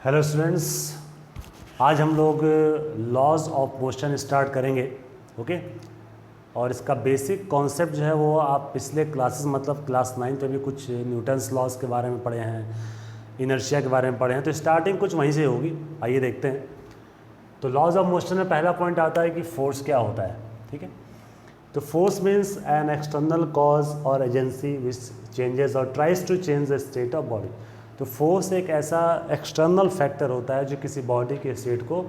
Hello students, आज हम लोग लॉज ऑफ मोशन स्टार्ट करेंगे। ओके, और इसका बेसिक कॉन्सेप्ट जो है वो आप पिछले क्लासेस मतलब क्लास 9 में भी कुछ न्यूटन्स लॉज के बारे में पढ़े हैं, इनर्शिया के बारे में पढ़े हैं, तो स्टार्टिंग कुछ वहीं से होगी। आइए देखते हैं। तो लॉज ऑफ मोशन में पहला पॉइंट आता है कि फोर्स क्या होता है। ठीक है, तो force means an external cause और एजेंसी विच चेंजेस और tries to change the state of body. तो फोर्स एक ऐसा एक्सटर्नल फैक्टर होता है जो किसी बॉडी के स्टेट को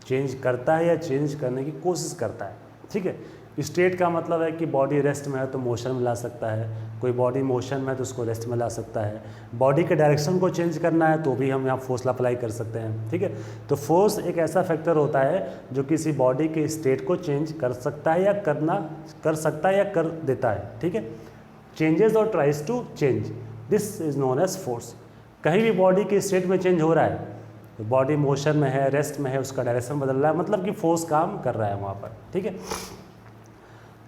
चेंज करता है या चेंज करने की कोशिश करता है। ठीक है, स्टेट का मतलब है कि बॉडी रेस्ट में है तो मोशन में ला सकता है, कोई बॉडी मोशन में है तो उसको रेस्ट में ला सकता है, बॉडी के डायरेक्शन को चेंज करना है तो भी हम यहाँ फोर्स अप्लाई कर सकते हैं। ठीक है, तो फोर्स एक ऐसा फैक्टर होता है जो किसी बॉडी के स्टेट को चेंज कर सकता है या कर सकता है या कर देता है। ठीक है, चेंजेस और tries to change, this is known as force. कहीं भी बॉडी के स्टेट में चेंज हो रहा है, तो बॉडी मोशन में है, रेस्ट में है, उसका डायरेक्शन बदल रहा है, मतलब कि फोर्स काम कर रहा है वहाँ पर। ठीक है,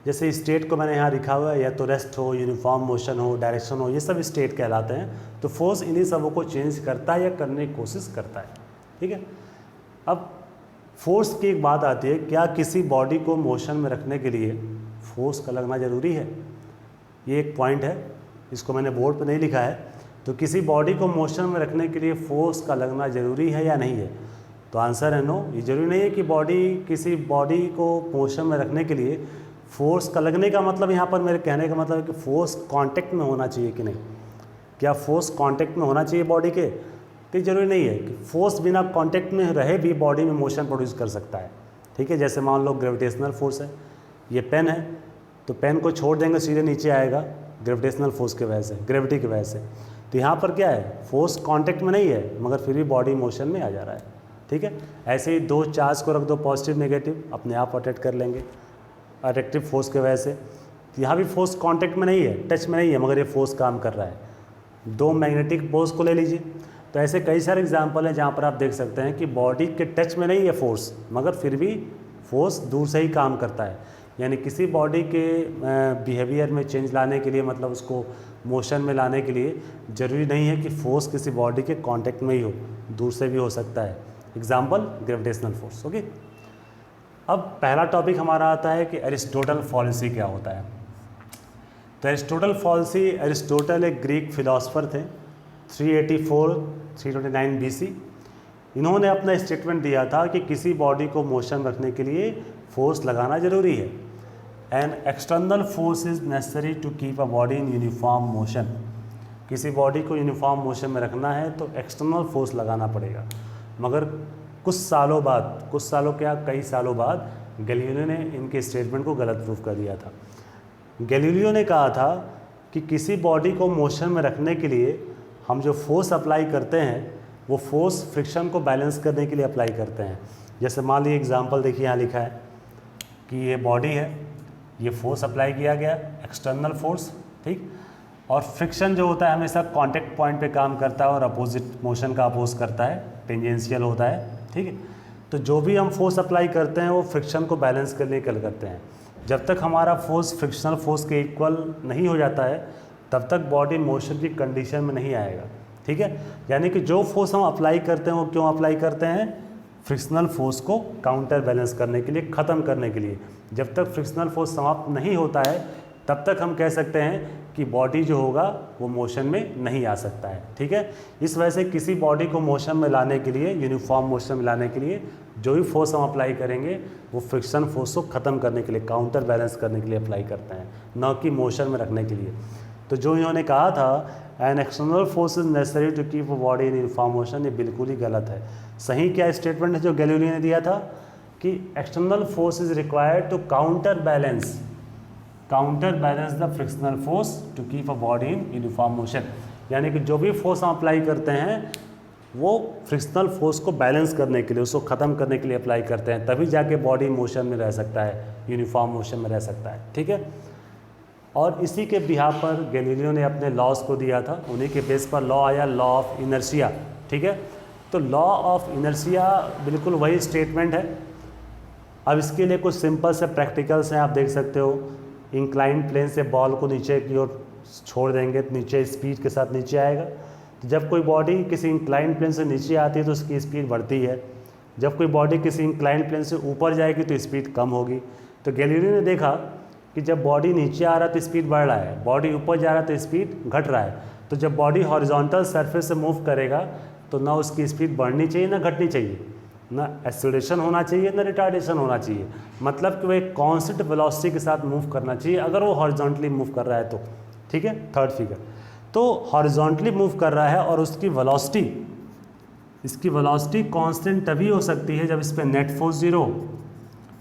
जैसे स्टेट को मैंने यहाँ लिखा हुआ है, या तो रेस्ट हो, यूनिफॉर्म मोशन हो, डायरेक्शन हो, ये सब स्टेट कहलाते हैं। तो फोर्स इन्हीं सबों को चेंज करता है या करने की कोशिश करता है। ठीक है, अब फोर्स की एक बात आती है, क्या किसी बॉडी को मोशन में रखने के लिए फोर्स का लगना ज़रूरी है? ये एक पॉइंट है, इसको मैंने बोर्ड पर नहीं लिखा है। तो किसी बॉडी को मोशन में रखने के लिए फोर्स का लगना ज़रूरी है या नहीं है? तो आंसर है नो। ये ज़रूरी नहीं है कि किसी बॉडी को मोशन में रखने के लिए फोर्स का लगने का मतलब यहाँ पर मेरे कहने का मतलब है कि फोर्स कांटेक्ट में होना चाहिए कि नहीं। क्या फोर्स कांटेक्ट में होना चाहिए बॉडी के? तो ज़रूरी नहीं है कि फोर्स बिना कांटेक्ट में रहे भी बॉडी में मोशन प्रोड्यूस कर सकता है। ठीक है, जैसे मान लो ग्रेविटेशनल फोर्स है, ये पेन है, तो पेन को छोड़ देंगे सीधे नीचे आएगा ग्रेविटेशनल फोर्स की वजह से, ग्रेविटी की वजह से। तो यहाँ पर क्या है, फोर्स कांटेक्ट में नहीं है मगर फिर भी बॉडी मोशन में आ जा रहा है। ठीक है, ऐसे ही दो चार्ज को रख दो, पॉजिटिव नेगेटिव, अपने आप अट्रैक्ट कर लेंगे अट्रैक्टिव फोर्स की वजह से। तो यहाँ भी फोर्स कांटेक्ट में नहीं है, टच में नहीं है, मगर ये फोर्स काम कर रहा है। दो मैग्नेटिक पोल्स को ले लीजिए, तो ऐसे कई सारे एग्जाम्पल हैं जहाँ पर आप देख सकते हैं कि बॉडी के टच में नहीं है फोर्स, मगर फिर भी फोर्स दूर से ही काम करता है। यानी किसी बॉडी के बिहेवियर में चेंज लाने के लिए, मतलब उसको मोशन में लाने के लिए ज़रूरी नहीं है कि फोर्स किसी बॉडी के कांटेक्ट में ही हो, दूर से भी हो सकता है। Example gravitational force. ओके, अब पहला टॉपिक हमारा आता है कि एरिस्टोटल फॉलिसी क्या होता है। तो एरिस्टोटल फॉलिसी, एरिस्टोटल एक ग्रीक फिलोसफर थे, 384-329 BC। इन्होंने अपना स्टेटमेंट दिया था कि किसी बॉडी को मोशन रखने के लिए फोर्स लगाना ज़रूरी है। An external force is necessary to keep a body in uniform motion. किसी बॉडी को यूनिफॉर्म मोशन में रखना है तो एक्सटर्नल फोर्स लगाना पड़ेगा। मगर कुछ सालों क्या, कई सालों बाद गैलीलियो ने इनके स्टेटमेंट को गलत प्रूफ कर दिया था। गैलीलियो ने कहा था कि किसी बॉडी को मोशन में रखने के लिए हम जो फोर्स अप्लाई करते हैं वो फोर्स फ्रिक्शन को बैलेंस करने के लिए अप्लाई करते हैं। जैसे मान लीजिए एग्जांपल देखिए, यहाँ लिखा है कि ये बॉडी है, ये फोर्स अप्लाई किया गया, एक्सटर्नल फोर्स। ठीक, और फ्रिक्शन जो होता है हमेशा कांटेक्ट पॉइंट पे काम करता है और अपोजिट मोशन का अपोज करता है, टेंजेंशियल होता है। ठीक है, तो जो भी हम फोर्स अप्लाई करते हैं वो फ्रिक्शन को बैलेंस करने के लिए करते हैं। जब तक हमारा फोर्स फ्रिक्शनल फोर्स के इक्वल नहीं हो जाता है तब तक बॉडी मोशन की कंडीशन में नहीं आएगा। ठीक है, यानी कि जो फोर्स हम अप्लाई करते हैं वो क्यों अप्लाई करते हैं? फ्रिक्शनल फोर्स को काउंटर बैलेंस करने के लिए, ख़त्म करने के लिए। जब तक फ्रिक्शनल फोर्स समाप्त नहीं होता है तब तक हम कह सकते हैं कि बॉडी जो होगा वो मोशन में नहीं आ सकता है। ठीक है, इस वजह से किसी बॉडी को मोशन में लाने के लिए, यूनिफॉर्म मोशन में लाने के लिए जो भी फोर्स हम अप्लाई करेंगे वो फ्रिक्शन फोर्स को ख़त्म करने के लिए, काउंटर बैलेंस करने के लिए अप्लाई करते हैं, न कि मोशन में रखने के लिए। तो जो इन्होंने कहा था an external force is necessary to keep a body in uniform motion, ये बिल्कुल ही गलत है। सही क्या स्टेटमेंट है जो गैलीलियो ने दिया था कि external force is required to counter balance the frictional force to keep a body in uniform motion. यानी कि जो भी फोर्स हम अप्लाई करते हैं वो फ्रिक्शनल फोर्स को बैलेंस करने के लिए, उसको ख़त्म करने के लिए अप्लाई करते हैं, तभी जाके बॉडी मोशन में रह सकता है, यूनिफॉर्म मोशन में रह सकता है। ठीक है, और इसी के बिहाफ पर गैलीलियो ने अपने लॉज को दिया था, उन्हीं के बेस पर लॉ आया, लॉ ऑफ इनर्शिया। ठीक है, तो लॉ ऑफ इनर्शिया बिल्कुल वही स्टेटमेंट है। अब इसके लिए कुछ सिंपल से प्रैक्टिकल्स हैं, आप देख सकते हो। इंक्लाइंड प्लेन से बॉल को नीचे की ओर छोड़ देंगे तो नीचे स्पीड के साथ नीचे आएगा, तो जब कोई बॉडी किसी इंक्लाइन प्लेन से नीचे आती है तो उसकी स्पीड बढ़ती है, जब कोई बॉडी किसी इंक्लाइन प्लेन से ऊपर जाएगी तो स्पीड कम होगी। तो गैलीलियो ने देखा कि जब बॉडी नीचे आ रहा है तो स्पीड बढ़ रहा है, बॉडी ऊपर जा रहा है तो स्पीड घट रहा है। तो जब बॉडी हॉरिजॉन्टल सरफेस से मूव करेगा तो ना उसकी स्पीड बढ़नी चाहिए ना घटनी चाहिए, ना एक्सेलरेशन होना चाहिए ना रिटार्डेशन होना चाहिए, मतलब कि वो एक कांस्टेंट वेलोसिटी के साथ मूव करना चाहिए अगर वो हॉरिजॉन्टली मूव कर रहा है तो। ठीक है, थर्ड फिगर। तो हॉरिजॉन्टली मूव कर रहा है और उसकी वेलोसिटी, इसकी वेलोसिटी कांस्टेंट तभी हो सकती है जब इस पर net force zero.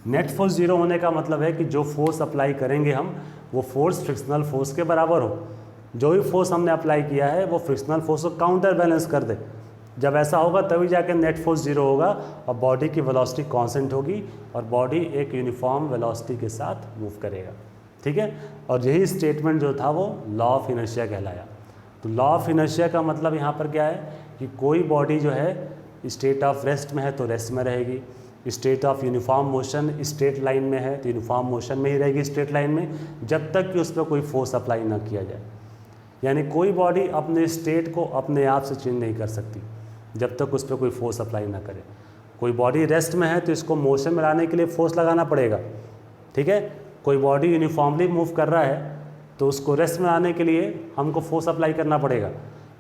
Net force zero होने का मतलब है कि जो फोर्स अप्लाई करेंगे हम वो फोर्स फ्रिक्शनल फोर्स के बराबर हो। जो भी फोर्स हमने अप्लाई किया है वो फ्रिक्शनल फोर्स को काउंटर बैलेंस कर दे। जब ऐसा होगा तभी जाके नेट फोर्स जीरो होगा और बॉडी की वेलोसिटी कांस्टेंट होगी और बॉडी एक यूनिफॉर्म वेलोसिटी के साथ मूव करेगा। ठीक है, और यही स्टेटमेंट जो था वो लॉ ऑफ इनर्शिया कहलाया। तो लॉ ऑफ इनर्शिया का मतलब यहाँ पर क्या है कि कोई बॉडी जो है स्टेट ऑफ रेस्ट में है तो रेस्ट में रहेगी, state of uniform motion straight line में है तो यूनिफॉर्म मोशन में ही रहेगी स्ट्रेट लाइन में, जब तक कि उस पर कोई फोर्स अप्लाई ना किया जाए। यानी कोई बॉडी अपने स्टेट को अपने आप से चेंज नहीं कर सकती जब तक उस पर कोई फोर्स अप्लाई ना करे। कोई बॉडी रेस्ट में है तो इसको मोशन में लाने के लिए फोर्स लगाना पड़ेगा। ठीक है, कोई बॉडी यूनिफॉर्मली मूव कर रहा है तो उसको रेस्ट में आने के लिए हमको फोर्स अप्लाई करना पड़ेगा।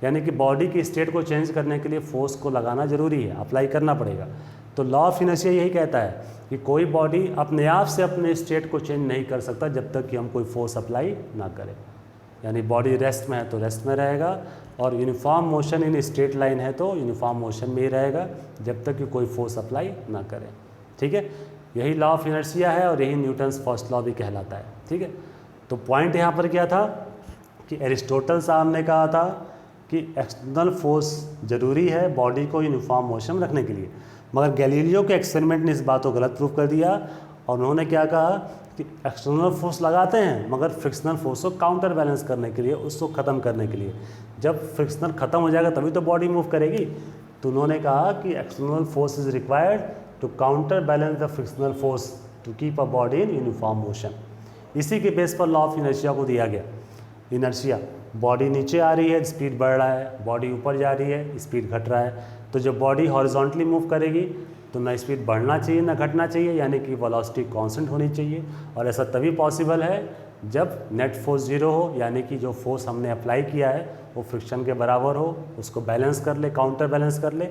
यानी कि बॉडी की स्टेट को चेंज करने के लिए फोर्स को लगाना ज़रूरी है, अप्लाई करना पड़ेगा। तो लॉ ऑफ इनर्शिया यही कहता है कि कोई बॉडी अपने आप से अपने स्टेट को चेंज नहीं कर सकता जब तक कि हम कोई फोर्स अप्लाई ना करें। यानी बॉडी रेस्ट में है तो रेस्ट में रहेगा और uniform motion in straight line है तो यूनिफॉर्म मोशन में ही रहेगा जब तक कि कोई फोर्स अप्लाई ना करे। ठीक है, यही लॉ ऑफ इनर्शिया है और यही न्यूटन्स फर्स्ट लॉ भी कहलाता है। ठीक है, तो पॉइंट यहाँ पर क्या था कि एरिस्टोटल साहब ने कहा था कि एक्सटर्नल फोर्स ज़रूरी है बॉडी को यूनिफॉर्म मोशन में रखने के लिए, मगर गैलीलियो के एक्सपेरिमेंट ने इस बात को गलत प्रूव कर दिया और उन्होंने क्या कहा कि एक्सटर्नल फोर्स लगाते हैं मगर फ्रिक्शनल फोर्स को काउंटर बैलेंस करने के लिए, उसको ख़त्म करने के लिए। जब फ्रिक्शनल ख़त्म हो जाएगा तभी तो बॉडी मूव करेगी। तो उन्होंने कहा कि external force is required to counter balance the frictional force to keep a body in uniform motion. इसी के बेस पर लॉ ऑफ इनर्शिया को दिया गया। इनर्शिया, बॉडी नीचे आ रही है स्पीड बढ़ रहा है, बॉडी ऊपर जा रही है स्पीड घट रहा है। तो जब बॉडी हॉरिजॉन्टली मूव करेगी तो ना स्पीड बढ़ना चाहिए ना घटना चाहिए, यानी कि वेलोसिटी कांस्टेंट होनी चाहिए। और ऐसा तभी पॉसिबल है जब नेट फोर्स जीरो हो, यानी कि जो फोर्स हमने अप्लाई किया है वो फ्रिक्शन के बराबर हो, उसको बैलेंस कर ले, काउंटर बैलेंस कर ले,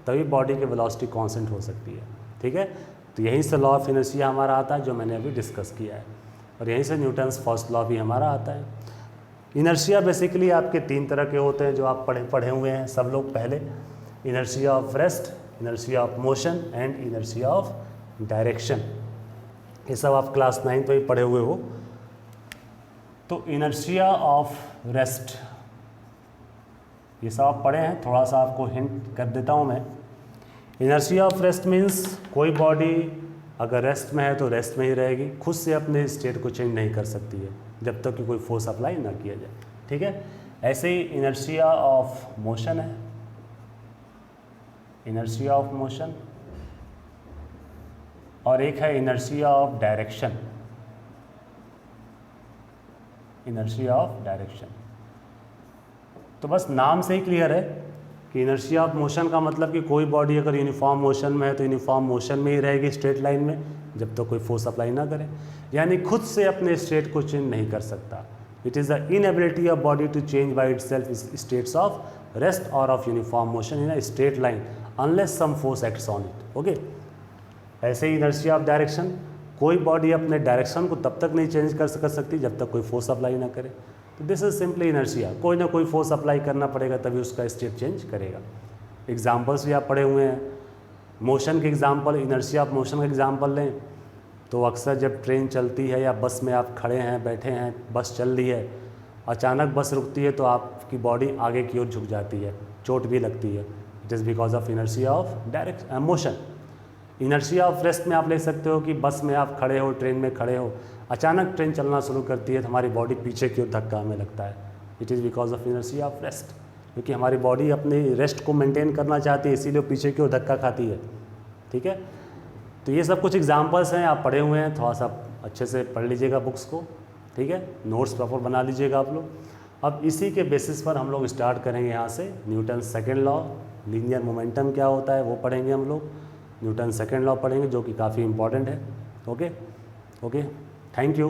तभी बॉडी की वेलोसिटी कांस्टेंट हो सकती है। ठीक है, तो यहीं से लॉ ऑफ इनर्शिया हमारा आता है जो मैंने अभी डिस्कस किया है, और यहीं से न्यूटन्स फर्स्ट लॉ भी हमारा आता है। इनर्शिया बेसिकली आपके 3 तरह के होते हैं जो आप पढ़े हुए हैं सब लोग पहले, inertia of rest, inertia of motion and inertia of direction. ये सब आप क्लास 9 में ही पढ़े हुए हो। तो इनर्शिया ऑफ रेस्ट ये सब आप पढ़े हैं, थोड़ा सा आपको हिंट कर देता हूँ मैं। इनर्शिया ऑफ रेस्ट मीन्स कोई बॉडी अगर रेस्ट में है तो रेस्ट में ही रहेगी, खुद से अपने स्टेट को चेंज नहीं कर सकती है जब तक कि कोई फोर्स अप्लाई ना किया जाए। ठीक है, ऐसे ही इनर्शिया ऑफ मोशन है, इनर्शिया ऑफ मोशन, और एक है inertia of direction, inertia of direction. तो बस नाम से ही क्लियर है कि इनर्शिया ऑफ मोशन का मतलब कि कोई बॉडी अगर यूनिफॉर्म मोशन में है तो यूनिफॉर्म मोशन में ही रहेगी स्ट्रेट लाइन में जब तक तो कोई फोर्स अप्लाई ना करे, यानी खुद से अपने स्टेट को चेंज नहीं कर सकता। It is the inability of body to change by itself states of rest और of uniform motion in a straight line unless some force acts on it. Okay, ऐसे ही इनर्शिया ऑफ डायरेक्शन, कोई body अपने direction को तब तक नहीं change कर सकती जब तक कोई फोर्स अप्लाई ना करे। तो दिस इज सिंपली इनर्शिया, कोई ना कोई फोर्स अप्लाई करना पड़ेगा तभी उसका स्टेट चेंज करेगा। एग्जाम्पल्स भी आप पढ़े हुए हैं, मोशन के एग्जाम्पल, इनर्शिया ऑफ मोशन का एग्जाम्पल लें तो अक्सर जब ट्रेन चलती है या बस में आप खड़े हैं, बैठे हैं, बस चल रही है, अचानक बस रुकती है तो आपकी बॉडी आगे की ओर झुक जाती है, चोट भी लगती है। It is because of inertia of direct motion. Inertia of rest में आप ले सकते हो कि बस में आप खड़े हो, ट्रेन में खड़े हो, अचानक ट्रेन चलना शुरू करती है तो हमारी बॉडी पीछे की ओर धक्का हमें लगता है। It is because of inertia of rest, क्योंकि हमारी बॉडी अपनी रेस्ट को मेंटेन करना चाहती है, इसीलिए पीछे की ओर धक्का खाती है। ठीक है, तो ये सब कुछ एग्जांपल्स हैं, आप पढ़े हुए हैं, थोड़ा सा अच्छे से पढ़ लीजिएगा बुक्स को। ठीक है, नोट्स प्रॉपर बना लीजिएगा आप लोग। अब इसी के बेसिस पर हम लोग स्टार्ट करेंगे यहाँ से Newton second law, linear momentum क्या होता है वो पढ़ेंगे हम लोग, न्यूटन सेकेंड लॉ पढ़ेंगे जो कि काफ़ी इंपॉर्टेंट है। Okay okay, thank you.